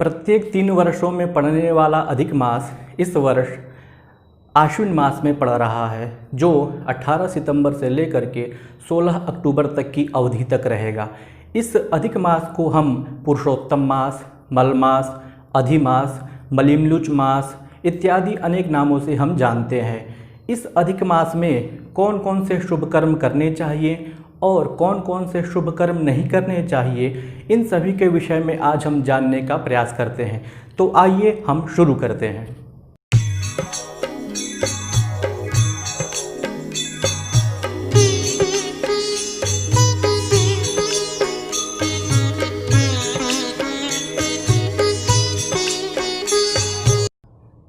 प्रत्येक 3 वर्षों में पड़ने वाला अधिक मास इस वर्ष आश्विन मास में पड़ रहा है, जो 18 सितंबर से लेकर के 16 अक्टूबर तक की अवधि तक रहेगा। इस अधिक मास को हम पुरुषोत्तम मास, मल मास, अधिमास, मलीमलुच मास इत्यादि अनेक नामों से हम जानते हैं। इस अधिक मास में कौन कौन से शुभ कर्म करने चाहिए और कौन कौन से शुभ कर्म नहीं करने चाहिए, इन सभी के विषय में आज हम जानने का प्रयास करते हैं। तो आइए हम शुरू करते हैं।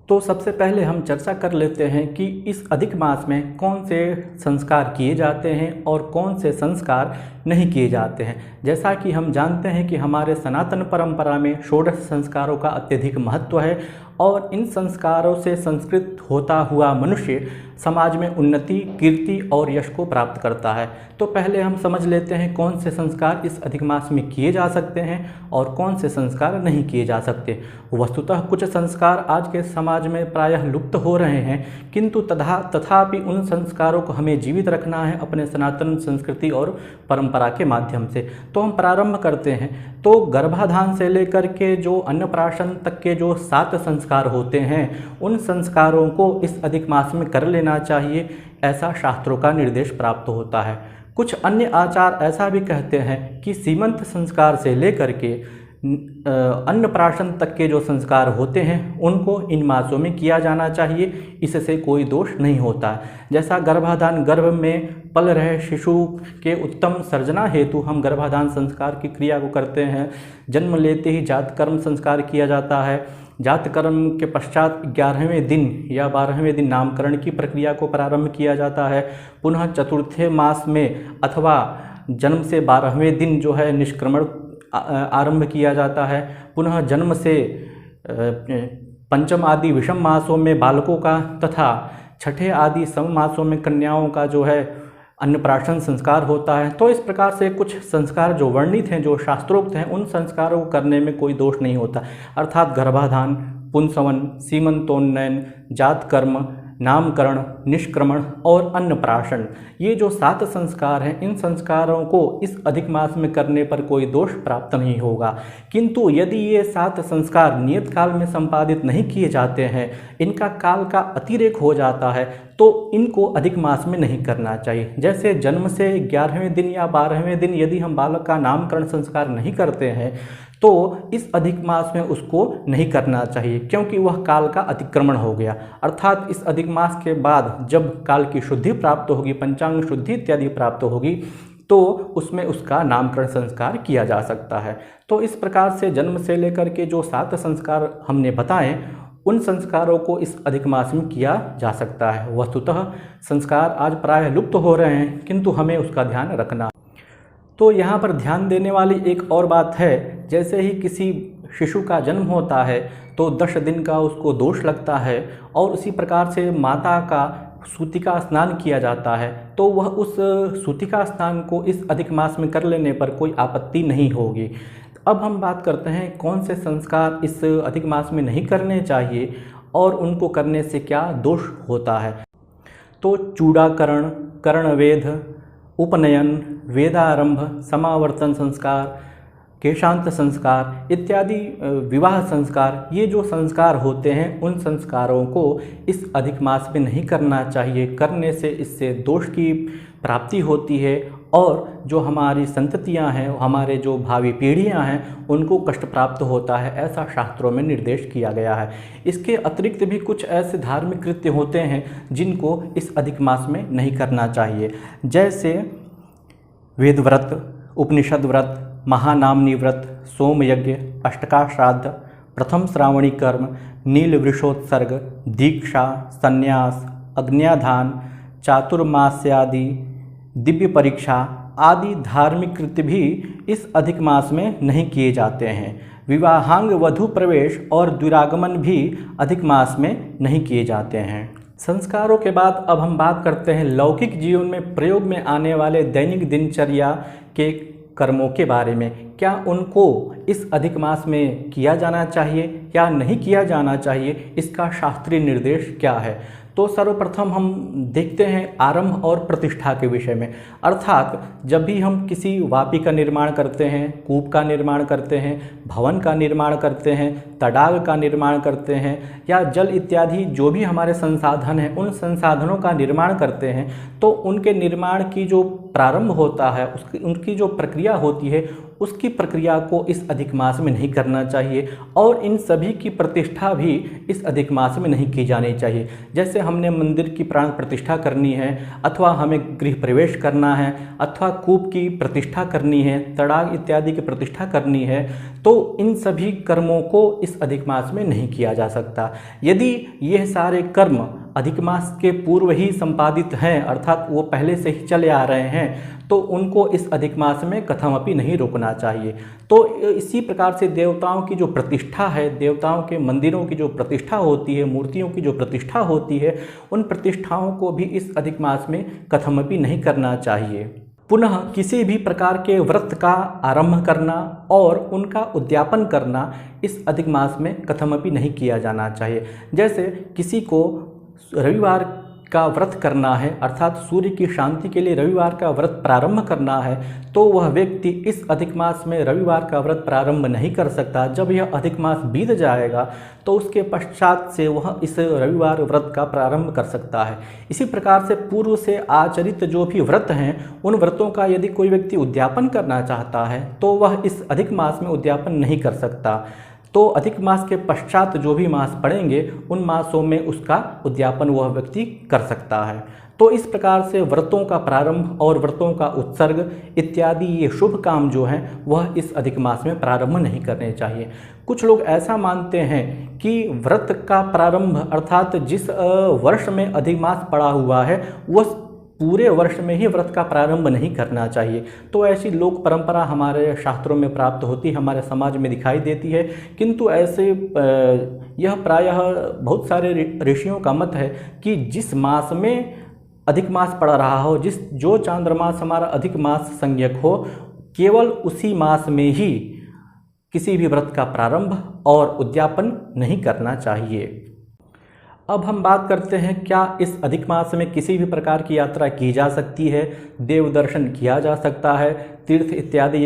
तो सबसे पहले हम चर्चा कर लेते हैं कि इस अधिक मास में कौन से संस्कार किए जाते हैं और कौन से संस्कार नहीं किए जाते हैं। जैसा कि हम जानते हैं कि हमारे सनातन परंपरा में षोडश संस्कारों का अत्यधिक महत्व है और इन संस्कारों से संस्कृत होता हुआ मनुष्य समाज में उन्नति, कीर्ति और यश को प्राप्त करता है। तो पहले हम समझ लेते हैं कौन से संस्कार इस अधिक मास में किए जा सकते हैं और कौन से संस्कार नहीं किए जा सकते। वस्तुतः कुछ संस्कार आज के समाज में प्रायः लुप्त हो रहे हैं, किंतु तथापि उन संस्कारों को हमें जीवित रखना है अपने सनातन संस्कृति और परंपरा के माध्यम से। तो हम प्रारंभ करते हैं। तो गर्भाधान से लेकर के जो अन्नप्राशन तक के जो 7 संस्कार होते हैं, उन संस्कारों को इस अधिक मास में कर लेना चाहिए, ऐसा शास्त्रों का निर्देश प्राप्त होता है। कुछ अन्य आचार ऐसा भी कहते हैं कि सीमंत संस्कार से लेकर के अन्नप्राशन तक के जो संस्कार होते हैं उनको इन मासों में किया जाना चाहिए, इससे कोई दोष नहीं होता है। जैसा गर्भाधान, गर्भ में पल रहे शिशु के उत्तम सर्जना हेतु हम गर्भाधान संस्कार की क्रिया को करते हैं। जन्म लेते ही जात कर्म संस्कार किया जाता है। जात कर्म के पश्चात 11वें दिन या 12वें दिन नामकरण की प्रक्रिया को प्रारंभ किया जाता है। पुनः चतुर्थे मास में अथवा जन्म से 12वें दिन जो है निष्क्रमण आरंभ किया जाता है। पुनः जन्म से पंचम आदि विषम मासों में बालकों का तथा छठे आदि सम मासों में कन्याओं का जो है अन्नप्राशन संस्कार होता है। तो इस प्रकार से कुछ संस्कार जो वर्णित हैं, जो शास्त्रोक्त हैं, उन संस्कारों को करने में कोई दोष नहीं होता। अर्थात गर्भाधान, पुंसवन, सीमंतोन्नयन, जात कर्म, नामकरण, निष्क्रमण और अन्नप्राशन, ये जो 7 संस्कार हैं, इन संस्कारों को इस अधिक मास में करने पर कोई दोष प्राप्त नहीं होगा। किंतु यदि ये 7 संस्कार नियत काल में संपादित नहीं किए जाते हैं, इनका काल का अतिरेक हो जाता है, तो इनको अधिक मास में नहीं करना चाहिए। जैसे जन्म से 11वें दिन या 12वें दिन यदि हम बालक का नामकरण संस्कार नहीं करते हैं, तो इस अधिक मास में उसको नहीं करना चाहिए, क्योंकि वह काल का अतिक्रमण हो गया। अर्थात इस अधिक मास के बाद जब काल की शुद्धि प्राप्त होगी, पंचांग शुद्धि इत्यादि प्राप्त होगी, तो उसमें उसका नामकरण संस्कार किया जा सकता है। तो इस प्रकार से जन्म से लेकर के जो 7 संस्कार हमने बताए, उन संस्कारों को इस अधिक मास में किया जा सकता है। वस्तुतः संस्कार आज प्रायः लुप्त हो रहे हैं, किंतु हमें उसका ध्यान रखना। तो यहाँ पर ध्यान देने वाली एक और बात है, जैसे ही किसी शिशु का जन्म होता है तो 10 दिन का उसको दोष लगता है और उसी प्रकार से माता का सूतिका स्नान किया जाता है, तो वह उस सूतिका स्नान को इस अधिक मास में कर लेने पर कोई आपत्ति नहीं होगी। अब हम बात करते हैं कौन से संस्कार इस अधिक मास में नहीं करने चाहिए और उनको करने से क्या दोष होता है। तो चूड़ाकरण, कर्णवेध, उपनयन, वेदारंभ, समावर्तन संस्कार, केशांत संस्कार इत्यादि विवाह संस्कार, ये जो संस्कार होते हैं, उन संस्कारों को इस अधिक मास में नहीं करना चाहिए। करने से इससे दोष की प्राप्ति होती है और जो हमारी संततियां हैं, हमारे जो भावी पीढ़ियां हैं, उनको कष्ट प्राप्त होता है, ऐसा शास्त्रों में निर्देश किया गया है। इसके अतिरिक्त भी कुछ ऐसे धार्मिक कृत्य होते हैं जिनको इस अधिक मास में नहीं करना चाहिए, जैसे वेद व्रत, उपनिषद व्रत, महानामनी व्रत, सोम यज्ञ, अष्टका श्राद्ध, प्रथम श्रावणी कर्म, नील वृषोत्सर्ग, दीक्षा, संन्यास, अग्न्याधान, चातुर्मास्यादि, दिव्य परीक्षा आदि धार्मिक कृत्य भी इस अधिक मास में नहीं किए जाते हैं। विवाहांग वधु प्रवेश और द्विरागमन भी अधिक मास में नहीं किए जाते हैं। संस्कारों के बाद अब हम बात करते हैं लौकिक जीवन में प्रयोग में आने वाले दैनिक दिनचर्या के कर्मों के बारे में, क्या उनको इस अधिक मास में किया जाना चाहिए या नहीं किया जाना चाहिए, इसका शास्त्रीय निर्देश क्या है। तो सर्वप्रथम हम देखते हैं आरंभ और प्रतिष्ठा के विषय में। अर्थात जब भी हम किसी वापी का निर्माण करते हैं, कूप का निर्माण करते हैं, भवन का निर्माण करते हैं, तडाग का निर्माण करते हैं या जल इत्यादि जो भी हमारे संसाधन हैं उन संसाधनों का निर्माण करते हैं, तो उनके निर्माण की जो प्रारंभ होता है उनकी जो प्रक्रिया होती है उसकी प्रक्रिया को इस अधिक मास में नहीं करना चाहिए और इन सभी की प्रतिष्ठा भी इस अधिक मास में नहीं की जानी चाहिए। जैसे हमने मंदिर की प्राण प्रतिष्ठा करनी है अथवा हमें गृह प्रवेश करना है अथवा कूप की प्रतिष्ठा करनी है, तड़ाग इत्यादि की प्रतिष्ठा करनी है, तो इन सभी कर्मों को इस अधिक मास में नहीं किया जा सकता। यदि यह सारे कर्म अधिक मास के पूर्व ही संपादित हैं अर्थात वो पहले से ही चले आ रहे हैं तो उनको इस अधिक मास में कथमपि नहीं रोकना चाहिए। तो इसी प्रकार से देवताओं की जो प्रतिष्ठा है, देवताओं के मंदिरों की जो प्रतिष्ठा होती है, मूर्तियों की जो प्रतिष्ठा होती है, उन प्रतिष्ठाओं को भी इस अधिक मास में कथमपि नहीं करना चाहिए। पुनः किसी भी प्रकार के व्रत का आरंभ करना और उनका उद्यापन करना इस अधिक मास में कथमपि नहीं किया जाना चाहिए। जैसे किसी को रविवार का व्रत करना है अर्थात सूर्य की शांति के लिए रविवार का व्रत प्रारंभ करना है, तो वह व्यक्ति इस अधिक मास में रविवार का व्रत प्रारंभ नहीं कर सकता। जब यह अधिक मास बीत जाएगा तो उसके पश्चात से वह इस रविवार व्रत का प्रारंभ कर सकता है। इसी प्रकार से पूर्व से आचरित जो भी व्रत हैं उन व्रतों का यदि कोई व्यक्ति उद्यापन करना चाहता है तो वह इस अधिक मास में उद्यापन नहीं कर सकता। तो अधिक मास के पश्चात जो भी मास पड़ेंगे उन मासों में उसका उद्यापन वह व्यक्ति कर सकता है। तो इस प्रकार से व्रतों का प्रारंभ और व्रतों का उत्सर्ग इत्यादि ये शुभ काम जो हैं वह इस अधिक मास में प्रारंभ नहीं करने चाहिए। कुछ लोग ऐसा मानते हैं कि व्रत का प्रारंभ अर्थात जिस वर्ष में अधिक मास पड़ा हुआ है वह पूरे वर्ष में ही व्रत का प्रारंभ नहीं करना चाहिए। तो ऐसी लोक परंपरा हमारे शास्त्रों में प्राप्त होती, हमारे समाज में दिखाई देती है, किंतु ऐसे यह प्रायः बहुत सारे ऋषियों का मत है कि जिस मास में अधिक मास पड़ रहा हो, जो चांद्रमास हमारा अधिक मास संज्ञक हो, केवल उसी मास में ही किसी भी व्रत का प्रारंभ और उद्यापन नहीं करना चाहिए। अब हम बात करते हैं क्या इस अधिक मास में किसी भी प्रकार की यात्रा की जा सकती है, देव दर्शन किया जा सकता है, तीर्थ इत्यादि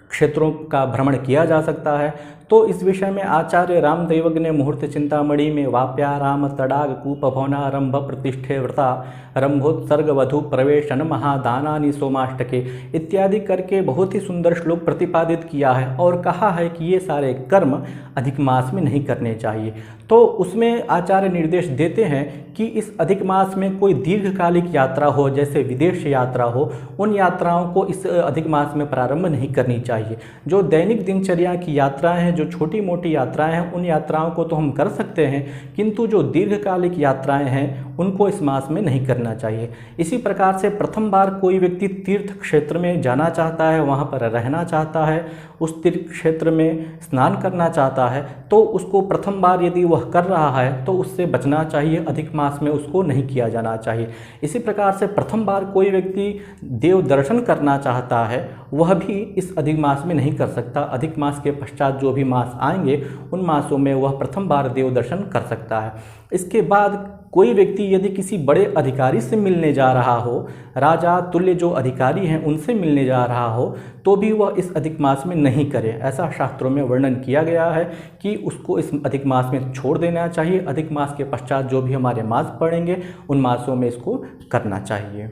क्षेत्रों का भ्रमण किया जा सकता है। तो इस विषय में आचार्य रामदैवज्ञ ने मुहूर्त चिंतामणि में वाप्याराम तडाग कूप भवनारंभ प्रतिष्ठे व्रता रंभोत्सर्ग वधु प्रवेशन महादानानि सोमाष्टके इत्यादि करके बहुत ही सुंदर श्लोक प्रतिपादित किया है और कहा है कि ये सारे कर्म अधिक मास में नहीं करने चाहिए। तो उसमें आचार्य निर्देश देते हैं कि इस अधिक मास में कोई दीर्घकालिक यात्रा हो, जैसे विदेश यात्रा हो, उन यात्राओं को इस अधिक मास में प्रारंभ नहीं करनी चाहिए। जो दैनिक दिनचर्या की यात्राएं हैं, जो छोटी मोटी यात्राएं हैं, उन यात्राओं को तो हम कर सकते हैं, किंतु जो दीर्घकालिक यात्राएं हैं उनको इस मास में नहीं करना चाहिए। इसी प्रकार से प्रथम बार कोई व्यक्ति तीर्थ क्षेत्र में जाना चाहता है, वहाँ पर रहना चाहता है, उस तीर्थ क्षेत्र में स्नान करना चाहता है, तो उसको प्रथम बार यदि वह कर रहा है तो उससे बचना चाहिए, अधिक मास में उसको नहीं किया जाना चाहिए। इसी प्रकार से प्रथम बार कोई व्यक्ति देव दर्शन करना चाहता है वह भी इस अधिक मास में नहीं कर सकता। अधिक मास के पश्चात जो भी मास आएंगे उन मासों में वह प्रथम बार देव दर्शन कर सकता है। इसके बाद कोई व्यक्ति यदि किसी बड़े अधिकारी से मिलने जा रहा हो, राजा तुल्य जो अधिकारी हैं उनसे मिलने जा रहा हो, तो भी वह इस अधिक मास में नहीं करे। ऐसा शास्त्रों में वर्णन किया गया है कि उसको इस अधिक मास में छोड़ देना चाहिए। अधिक मास के पश्चात जो भी हमारे मास पड़ेंगे उन मासों में इसको करना चाहिए।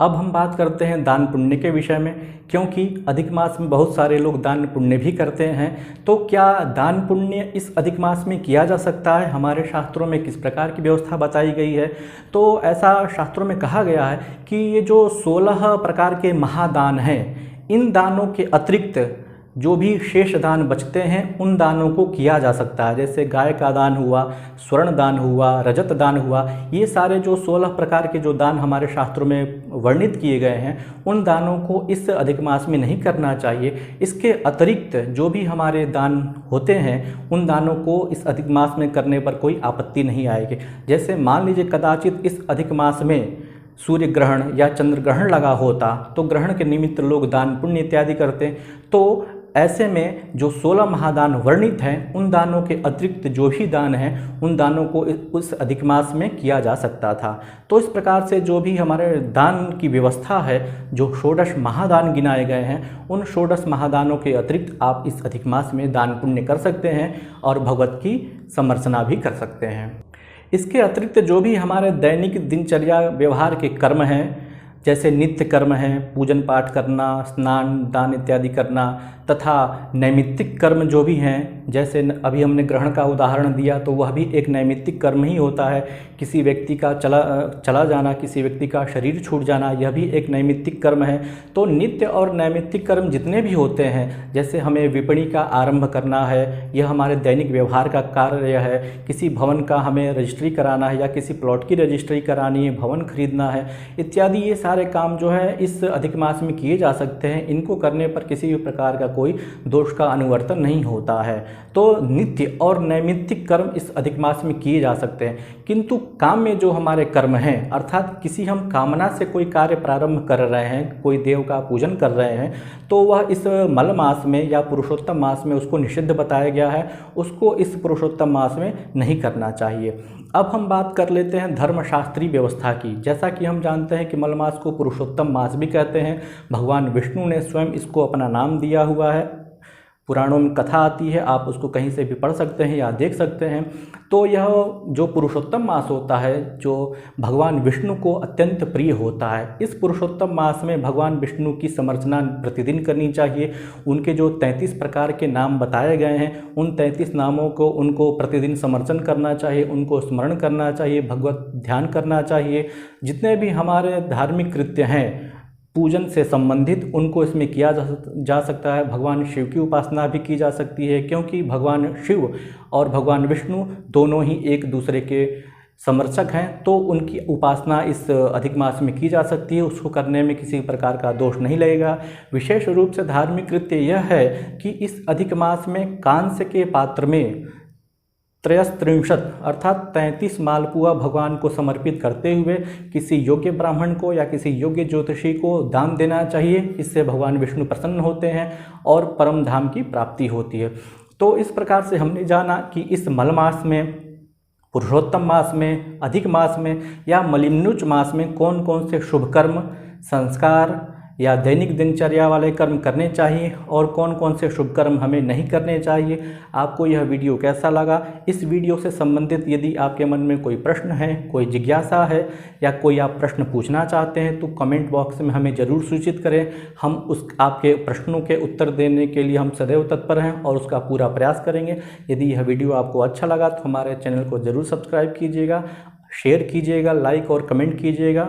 अब हम बात करते हैं दान पुण्य के विषय में, क्योंकि अधिक मास में बहुत सारे लोग दान पुण्य भी करते हैं। तो क्या दान पुण्य इस अधिक मास में किया जा सकता है? हमारे शास्त्रों में किस प्रकार की व्यवस्था बताई गई है? तो ऐसा शास्त्रों में कहा गया है कि ये जो 16 प्रकार के महादान हैं, इन दानों के अतिरिक्त जो भी शेष दान बचते हैं उन दानों को किया जा सकता है। जैसे गाय का दान हुआ, स्वर्ण दान हुआ, रजत दान हुआ, ये सारे जो 16 प्रकार के जो दान हमारे शास्त्रों में वर्णित किए गए हैं उन दानों को इस अधिक मास में नहीं करना चाहिए। इसके अतिरिक्त जो भी हमारे दान होते हैं उन दानों को इस अधिक मास में करने पर कोई आपत्ति नहीं आएगी। जैसे मान लीजिए कदाचित इस अधिक मास में सूर्य ग्रहण या चंद्र ग्रहण लगा होता तो ग्रहण के निमित्त लोग दान पुण्य इत्यादि करते। तो ऐसे में जो 16 महादान वर्णित हैं उन दानों के अतिरिक्त जो भी दान हैं उन दानों को उस अधिक मास में किया जा सकता था। तो इस प्रकार से जो भी हमारे दान की व्यवस्था है, जो षोडश महादान गिनाए गए हैं, उन षोडश महादानों के अतिरिक्त आप इस अधिक मास में दान पुण्य कर सकते हैं और भगवत की समर्चना भी कर सकते हैं। इसके अतिरिक्त जो भी हमारे दैनिक दिनचर्या व्यवहार के कर्म हैं, जैसे नित्य कर्म हैं, पूजन पाठ करना, स्नान दान इत्यादि करना, तथा नैमित्तिक कर्म जो भी हैं, जैसे अभी हमने ग्रहण का उदाहरण दिया तो वह भी एक नैमित्तिक कर्म ही होता है। किसी व्यक्ति का चला जाना, किसी व्यक्ति का शरीर छूट जाना, यह भी एक नैमित्तिक कर्म है। तो नित्य और नैमित्तिक कर्म जितने भी होते हैं, जैसे हमें विपणि का आरंभ करना है, यह हमारे दैनिक व्यवहार का कार्य है। किसी भवन का हमें रजिस्ट्री कराना है या किसी प्लॉट की रजिस्ट्री करानी है, भवन खरीदना है इत्यादि, ये सारे काम जो है इस अधिक मास में किए जा सकते हैं। इनको करने पर किसी भी प्रकार का कोई दोष का अनुवर्तन नहीं होता है। तो नित्य और नैमित्तिक कर्म इस अधिक मास में किए जा सकते हैं। किंतु काम में जो हमारे कर्म हैं, अर्थात किसी हम कामना से कोई कार्य प्रारंभ कर रहे हैं, कोई देव का पूजन कर रहे हैं, तो वह इस मल मास में या पुरुषोत्तम मास में उसको निषिद्ध बताया गया है, उसको इस पुरुषोत्तम मास में नहीं करना चाहिए। अब हम बात कर लेते हैं धर्मशास्त्रीय व्यवस्था की। जैसा कि हम जानते हैं कि मल मास को पुरुषोत्तम मास भी कहते हैं। भगवान विष्णु ने स्वयं इसको अपना नाम दिया हुआ है। पुराणों में कथा आती है, आप उसको कहीं से भी पढ़ सकते हैं या देख सकते हैं। तो यह जो पुरुषोत्तम मास होता है, जो भगवान विष्णु को अत्यंत प्रिय होता है, इस पुरुषोत्तम मास में भगवान विष्णु की समर्चना प्रतिदिन करनी चाहिए। उनके जो 33 प्रकार के नाम बताए गए हैं, उन 33 नामों को उनको प्रतिदिन समर्चन करना चाहिए, उनको स्मरण करना चाहिए, भगवत ध्यान करना चाहिए। जितने भी हमारे धार्मिक कृत्य हैं पूजन से संबंधित, उनको इसमें किया जा सकता है। भगवान शिव की उपासना भी की जा सकती है, क्योंकि भगवान शिव और भगवान विष्णु दोनों ही एक दूसरे के समर्चक हैं। तो उनकी उपासना इस अधिक मास में की जा सकती है, उसको करने में किसी प्रकार का दोष नहीं लगेगा। विशेष रूप से धार्मिक कृत्य यह है कि इस अधिक मास में कांस्य के पात्र में 33 अर्थात 33 मालपुआ भगवान को समर्पित करते हुए किसी योग्य ब्राह्मण को या किसी योग्य ज्योतिषी को दान देना चाहिए। इससे भगवान विष्णु प्रसन्न होते हैं और परम धाम की प्राप्ति होती है। तो इस प्रकार से हमने जाना कि इस मल मास में, पुरुषोत्तम मास में, अधिक मास में या मलिम्नुच मास में कौन कौन से शुभ कर्म, संस्कार या दैनिक दिनचर्या वाले कर्म करने चाहिए और कौन कौन से शुभ कर्म हमें नहीं करने चाहिए। आपको यह वीडियो कैसा लगा? इस वीडियो से संबंधित यदि आपके मन में कोई प्रश्न है, कोई जिज्ञासा है या कोई आप प्रश्न पूछना चाहते हैं तो कमेंट बॉक्स में हमें ज़रूर सूचित करें। हम उस आपके प्रश्नों के उत्तर देने के लिए हम सदैव तत्पर हैं और उसका पूरा प्रयास करेंगे। यदि यह वीडियो आपको अच्छा लगा तो हमारे चैनल को ज़रूर सब्सक्राइब कीजिएगा, शेयर कीजिएगा, लाइक और कमेंट कीजिएगा।